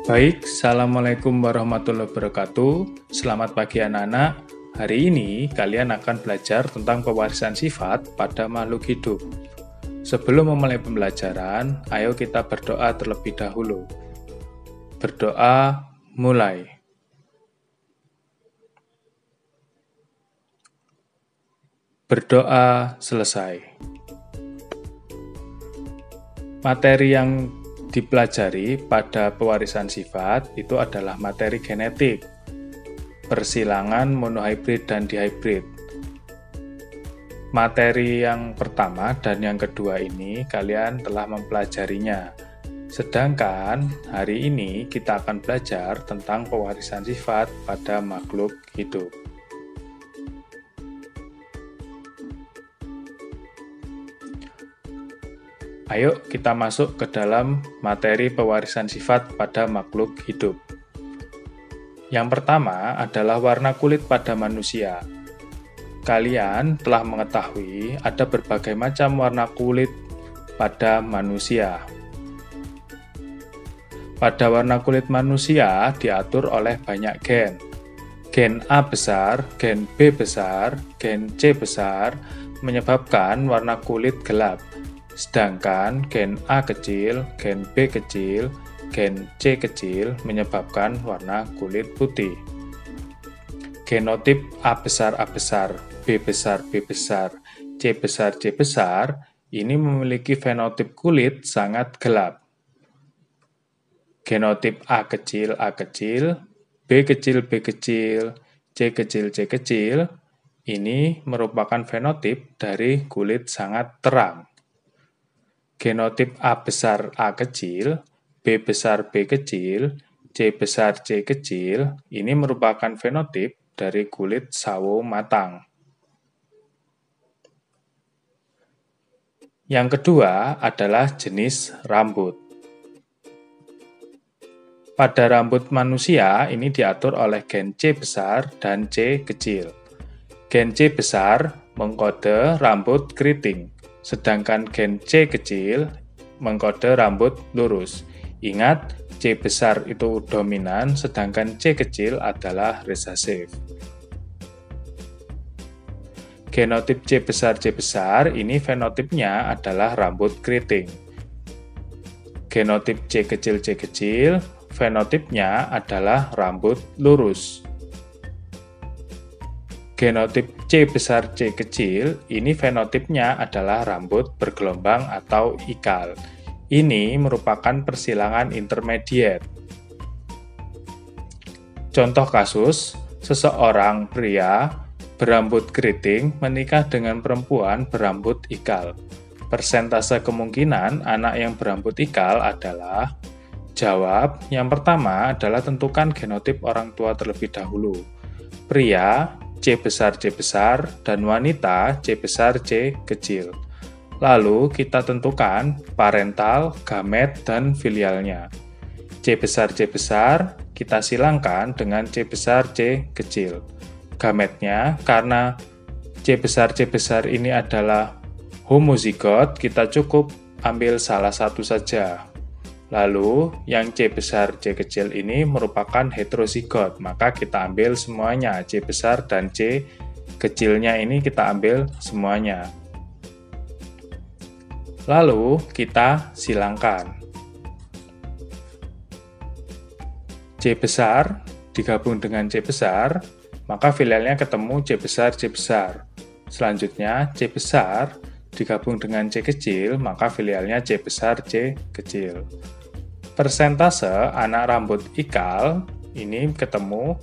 Baik, Assalamualaikum warahmatullahi wabarakatuh. Selamat pagi anak-anak. Hari ini kalian akan belajar tentang pewarisan sifat pada makhluk hidup. Sebelum memulai pembelajaran, ayo kita berdoa terlebih dahulu. Berdoa mulai. Berdoa selesai. Materi yang dipelajari pada pewarisan sifat itu adalah materi genetik, persilangan monohibrid dan dihibrid. Materi yang pertama dan yang kedua ini kalian telah mempelajarinya. Sedangkan hari ini kita akan belajar tentang pewarisan sifat pada makhluk hidup. Ayo kita masuk ke dalam materi pewarisan sifat pada makhluk hidup. Yang pertama adalah warna kulit pada manusia. Kalian telah mengetahui ada berbagai macam warna kulit pada manusia. Pada warna kulit manusia diatur oleh banyak gen. Gen A besar, gen B besar, gen C besar menyebabkan warna kulit gelap. Sedangkan gen A kecil, gen B kecil, gen C kecil menyebabkan warna kulit putih. Genotip A besar, B besar, B besar, C besar, C besar ini memiliki fenotip kulit sangat gelap. Genotip A kecil, B kecil, B kecil, C kecil, C kecil ini merupakan fenotip dari kulit sangat terang. Genotip A besar A kecil, B besar B kecil, C besar C kecil, ini merupakan fenotip dari kulit sawo matang. Yang kedua adalah jenis rambut. Pada rambut manusia ini diatur oleh gen C besar dan C kecil. Gen C besar mengkode rambut keriting. Sedangkan gen C kecil mengkode rambut lurus. Ingat, C besar itu dominan, sedangkan C kecil adalah resesif. Genotip C besar ini fenotipnya adalah rambut keriting. Genotip C kecil, fenotipnya adalah rambut lurus. Genotip C besar C kecil, ini fenotipnya adalah rambut bergelombang atau ikal. Ini merupakan persilangan intermediate. Contoh kasus, seseorang pria berambut keriting menikah dengan perempuan berambut ikal. Persentase kemungkinan anak yang berambut ikal adalah: jawab, yang pertama adalah tentukan genotip orang tua terlebih dahulu. Pria C besar, dan wanita C besar C kecil. Lalu kita tentukan parental, gamet, dan filialnya. C besar kita silangkan dengan C besar C kecil. Gametnya, karena C besar ini adalah homozigot, kita cukup ambil salah satu saja. Lalu, yang C besar C kecil ini merupakan heterozigot, maka kita ambil semuanya, C besar dan C kecilnya ini kita ambil semuanya. Lalu, kita silangkan. C besar digabung dengan C besar, maka filialnya ketemu C besar. Selanjutnya, C besar digabung dengan C kecil, maka filialnya C besar C kecil. Persentase anak rambut ikal ini ketemu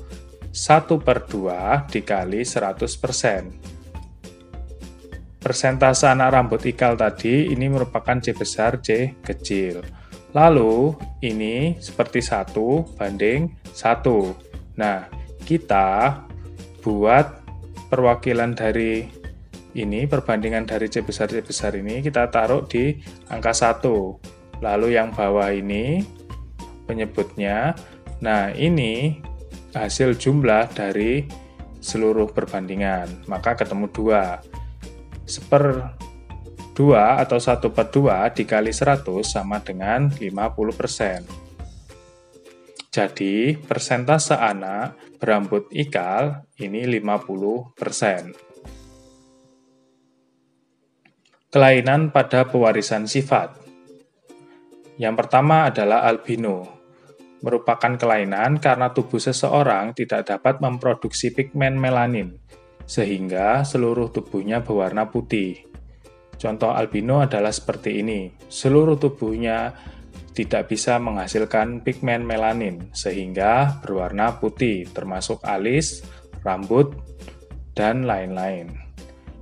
1/2 dikali 100%. Persentase anak rambut ikal tadi ini merupakan C besar C kecil. Lalu ini seperti 1/1. Nah, kita buat perwakilan dari ini, perbandingan dari C besar ini kita taruh di angka 1. Lalu yang bawah ini penyebutnya. Nah, ini hasil jumlah dari seluruh perbandingan. Maka ketemu 2. 1/2 atau 1/2 dikali 100 sama dengan 50%. Jadi, persentase anak berambut ikal ini 50%. Kelainan pada pewarisan sifat. Yang pertama adalah albino. Merupakan kelainan karena tubuh seseorang tidak dapat memproduksi pigmen melanin, sehingga seluruh tubuhnya berwarna putih. Contoh albino adalah seperti ini. Seluruh tubuhnya tidak bisa menghasilkan pigmen melanin, sehingga berwarna putih, termasuk alis, rambut, dan lain-lain.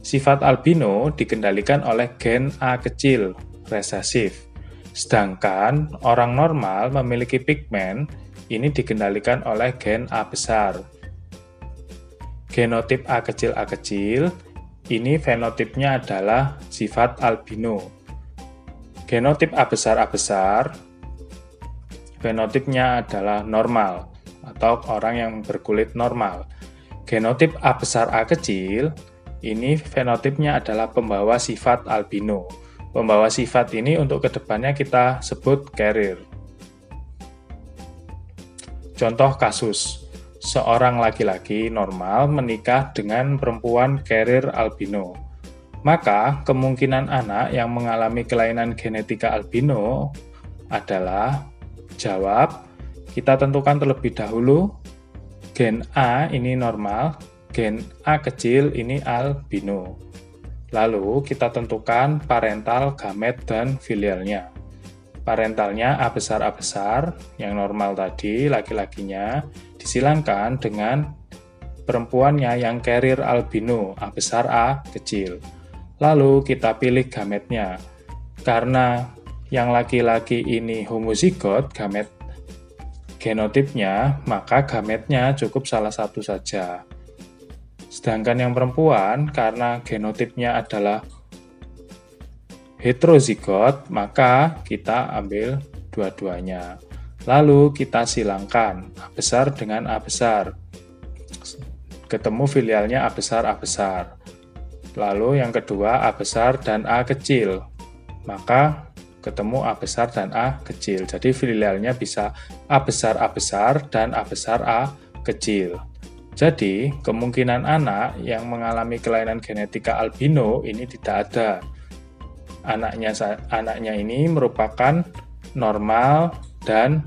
Sifat albino dikendalikan oleh gen A kecil, resesif. Sedangkan orang normal memiliki pigmen, ini dikendalikan oleh gen A besar. Genotip A kecil, ini fenotipnya adalah sifat albino. Genotip A besar, fenotipnya adalah normal, atau orang yang berkulit normal. Genotip A besar A kecil, ini fenotipnya adalah pembawa sifat albino. Pembawa sifat ini untuk kedepannya kita sebut carrier. Contoh kasus, seorang laki-laki normal menikah dengan perempuan carrier albino. Maka, kemungkinan anak yang mengalami kelainan genetika albino adalah, jawab, kita tentukan terlebih dahulu, gen A ini normal, gen A kecil ini albino. Lalu, kita tentukan parental, gamet, dan filialnya. Parentalnya A besar, yang normal tadi, laki-lakinya, disilangkan dengan perempuannya yang carrier albino, A besar, A kecil. Lalu kita pilih gametnya. Karena yang laki-laki ini homozigot, gamet genotipnya, maka gametnya cukup salah satu saja. Sedangkan yang perempuan, karena genotipnya adalah heterozigot, maka kita ambil dua-duanya. Lalu kita silangkan A besar dengan A besar. Ketemu filialnya A besar. Lalu yang kedua A besar dan A kecil. Maka ketemu A besar dan A kecil. Jadi filialnya bisa A besar dan A besar A kecil. Jadi kemungkinan anak yang mengalami kelainan genetika albino ini tidak ada. Anaknya ini merupakan normal dan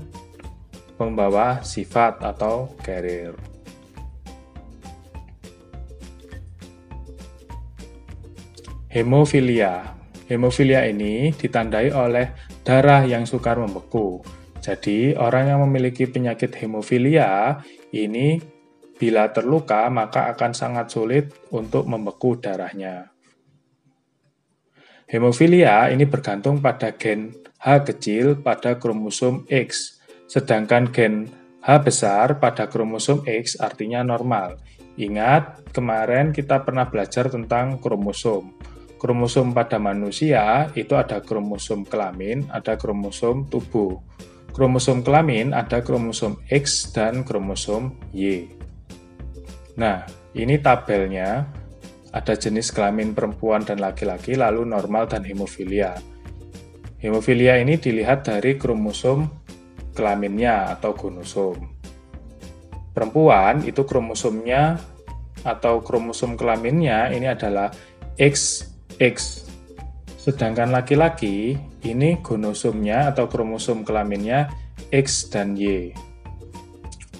membawa sifat atau carrier. Hemofilia. Hemofilia ini ditandai oleh darah yang sukar membeku. Jadi, orang yang memiliki penyakit hemofilia ini bila terluka maka akan sangat sulit untuk membeku darahnya. Hemofilia ini bergantung pada gen H kecil pada kromosom X, sedangkan gen H besar pada kromosom X artinya normal. Ingat, kemarin kita pernah belajar tentang kromosom. Kromosom pada manusia itu ada kromosom kelamin, ada kromosom tubuh. Kromosom kelamin ada kromosom X dan kromosom Y. Nah, ini tabelnya. Ada jenis kelamin perempuan dan laki-laki, lalu normal dan hemofilia. Hemofilia ini dilihat dari kromosom kelaminnya atau gonosom. Perempuan itu kromosomnya atau kromosom kelaminnya ini adalah XX. Sedangkan laki-laki ini gonosomnya atau kromosom kelaminnya X dan Y.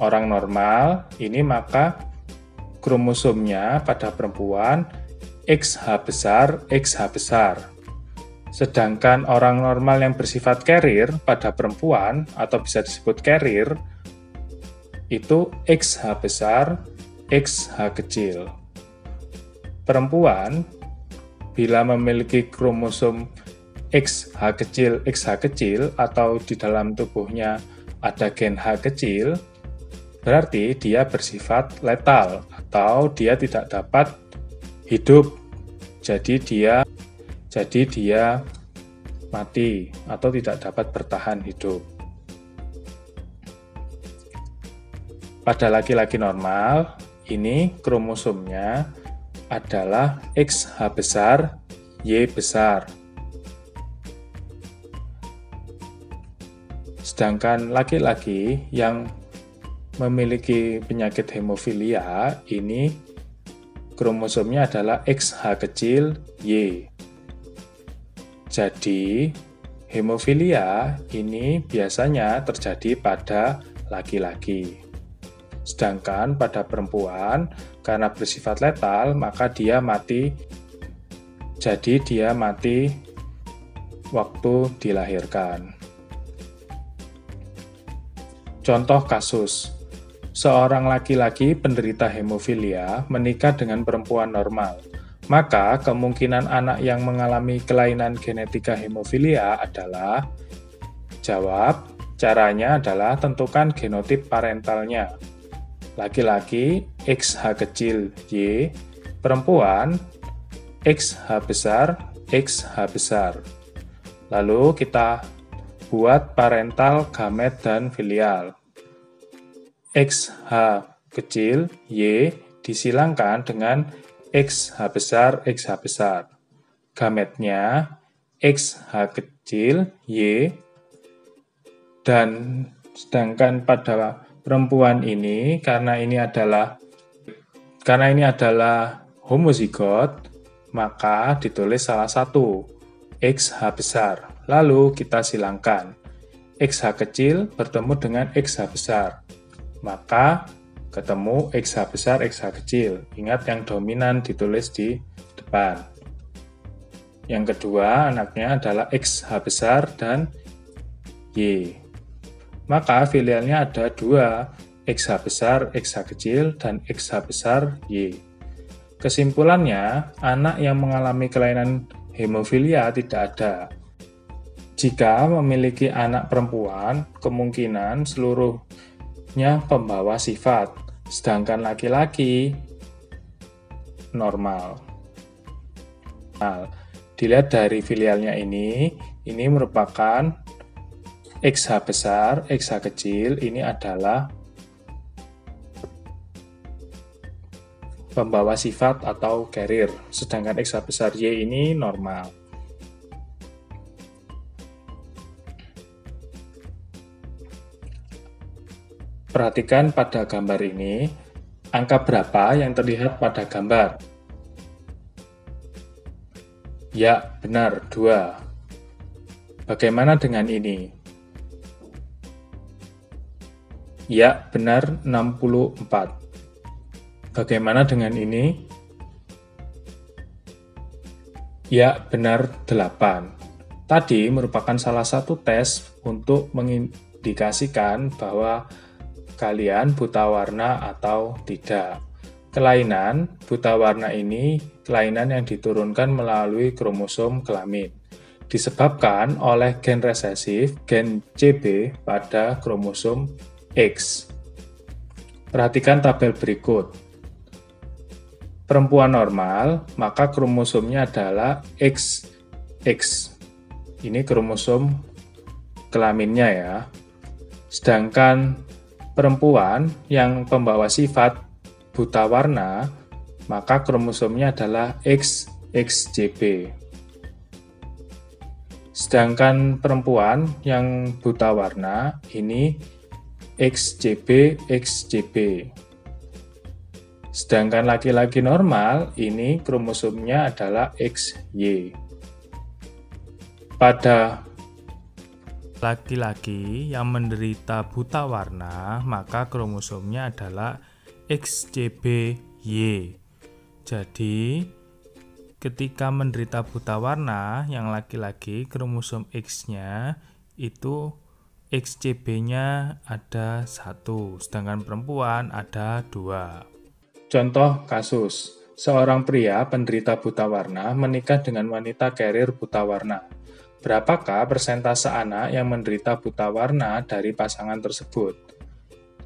Orang normal ini maka kromosomnya pada perempuan XH besar. Sedangkan orang normal yang bersifat carrier pada perempuan atau bisa disebut carrier itu XH besar, XH kecil. Perempuan bila memiliki kromosom XH kecil atau di dalam tubuhnya ada gen H kecil, berarti dia bersifat letal atau dia tidak dapat hidup. Jadi dia mati atau tidak dapat bertahan hidup. Pada laki-laki normal, ini kromosomnya adalah XH besar, Y besar. Sedangkan laki-laki yang memiliki penyakit hemofilia, ini kromosomnya adalah XH kecil Y. Jadi, hemofilia ini biasanya terjadi pada laki-laki. Sedangkan pada perempuan, karena bersifat letal, maka dia mati. Jadi dia mati waktu dilahirkan. Contoh kasus, seorang laki-laki penderita hemofilia menikah dengan perempuan normal. Maka kemungkinan anak yang mengalami kelainan genetika hemofilia adalah, jawab, caranya adalah tentukan genotip parentalnya. Laki-laki XH kecil Y, perempuan XH besar XH besar. Lalu kita buat parental, gamet, dan filial. XH kecil Y disilangkan dengan XH besar, gametnya XH kecil Y, dan sedangkan pada perempuan ini, karena ini adalah homozigot, maka ditulis salah satu, XH besar. Lalu kita silangkan, XH kecil bertemu dengan XH besar, maka ketemu XH besar, XH kecil. Ingat yang dominan ditulis di depan. Yang kedua, anaknya adalah XH besar dan Y. Maka filialnya ada dua, XH besar, XH kecil, dan XH besar Y. Kesimpulannya, anak yang mengalami kelainan hemofilia tidak ada. Jika memiliki anak perempuan, kemungkinan seluruhnya pembawa sifat, sedangkan laki-laki normal. Dilihat dari filialnya ini merupakan XH besar, XH kecil, ini adalah pembawa sifat atau carrier, sedangkan XH besar Y ini normal. Perhatikan pada gambar ini, angka berapa yang terlihat pada gambar? Ya, benar, 2. Bagaimana dengan ini? Ya, benar 64. Bagaimana dengan ini? Ya, benar 8. Tadi merupakan salah satu tes untuk mengindikasikan bahwa kalian buta warna atau tidak. Kelainan buta warna ini kelainan yang diturunkan melalui kromosom kelamin, disebabkan oleh gen resesif, gen CB pada kromosom X. Perhatikan tabel berikut. Perempuan normal, maka kromosomnya adalah XX. Ini kromosom kelaminnya ya. Sedangkan perempuan yang pembawa sifat buta warna, maka kromosomnya adalah XXJB. Sedangkan perempuan yang buta warna, ini XJB, XJB. Sedangkan laki-laki normal, ini kromosomnya adalah XY. Pada laki-laki yang menderita buta warna, maka kromosomnya adalah XJBY. Jadi, ketika menderita buta warna, yang laki-laki kromosom X-nya itu XJB-nya ada 1, sedangkan perempuan ada 2. Contoh kasus, seorang pria penderita buta warna menikah dengan wanita carrier buta warna. Berapakah persentase anak yang menderita buta warna dari pasangan tersebut?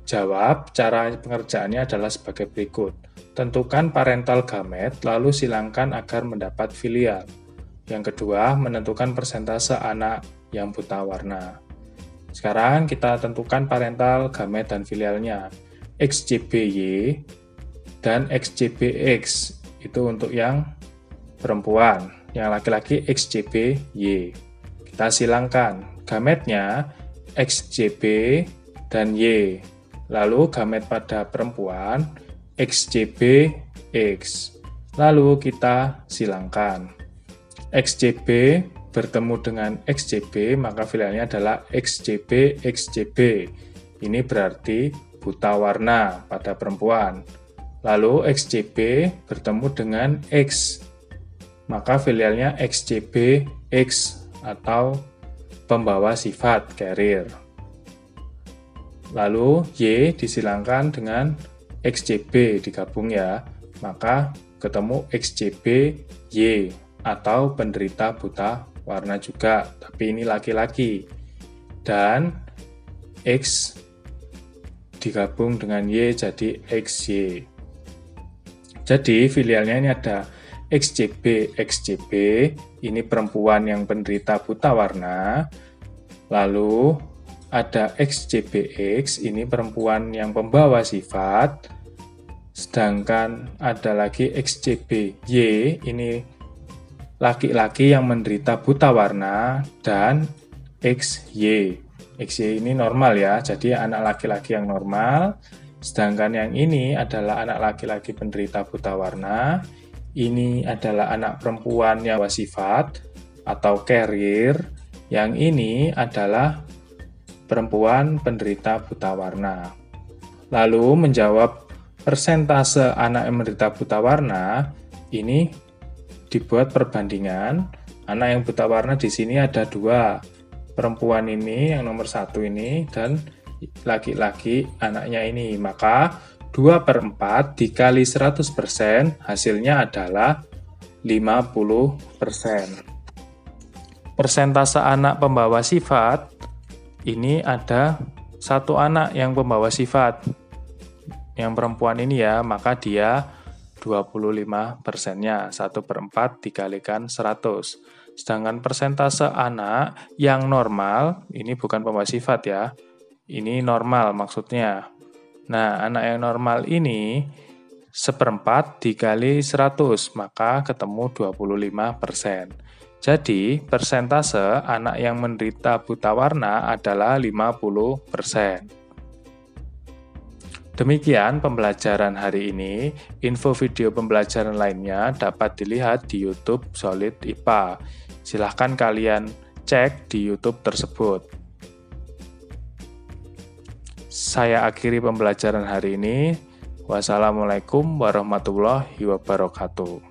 Jawab, cara pengerjaannya adalah sebagai berikut. Tentukan parental gamet, lalu silangkan agar mendapat filial. Yang kedua, menentukan persentase anak yang buta warna. Sekarang kita tentukan parental gamet dan filialnya. XJBY dan XJBX itu untuk yang perempuan, yang laki-laki XJBY. Kita silangkan gametnya XJB dan Y. Lalu gamet pada perempuan XJB X. Lalu kita silangkan. XJB bertemu dengan XJB, maka filialnya adalah XJB XJB. Ini berarti buta warna pada perempuan. Lalu XJB bertemu dengan X, maka filialnya XJB X atau pembawa sifat carrier. Lalu Y disilangkan dengan XJB digabung ya, maka ketemu XJB Y atau penderita buta warna juga, tapi ini laki-laki. Dan X digabung dengan Y jadi XY. Jadi filialnya ini ada XJB XJB, ini perempuan yang penderita buta warna. Lalu ada XJBX, ini perempuan yang pembawa sifat. Sedangkan ada lagi XJBY, ini laki-laki yang menderita buta warna. Dan XY. XY ini normal ya, jadi anak laki-laki yang normal. Sedangkan yang ini adalah anak laki-laki penderita buta warna. Ini adalah anak perempuan yang sifat atau carrier. Yang ini adalah perempuan penderita buta warna. Lalu menjawab persentase anak yang menderita buta warna, ini dibuat perbandingan. Anak yang buta warna di sini ada 2. Perempuan ini yang nomor 1 ini dan laki-laki anaknya ini. Maka 2/4 dikali 100% hasilnya adalah 50%. Persentase anak pembawa sifat, ini ada 1 anak yang pembawa sifat. Yang perempuan ini ya, maka dia 25%-nya, 1/4 dikalikan 100. Sedangkan persentase anak yang normal, ini bukan pembawa sifat ya, ini normal maksudnya. Nah, anak yang normal ini 1/4 dikali 100, maka ketemu 25%. Jadi, persentase anak yang menderita buta warna adalah 50%. Demikian pembelajaran hari ini. Info video pembelajaran lainnya dapat dilihat di YouTube Solid IPA. Silahkan kalian cek di YouTube tersebut. Saya akhiri pembelajaran hari ini. Wassalamualaikum warahmatullahi wabarakatuh.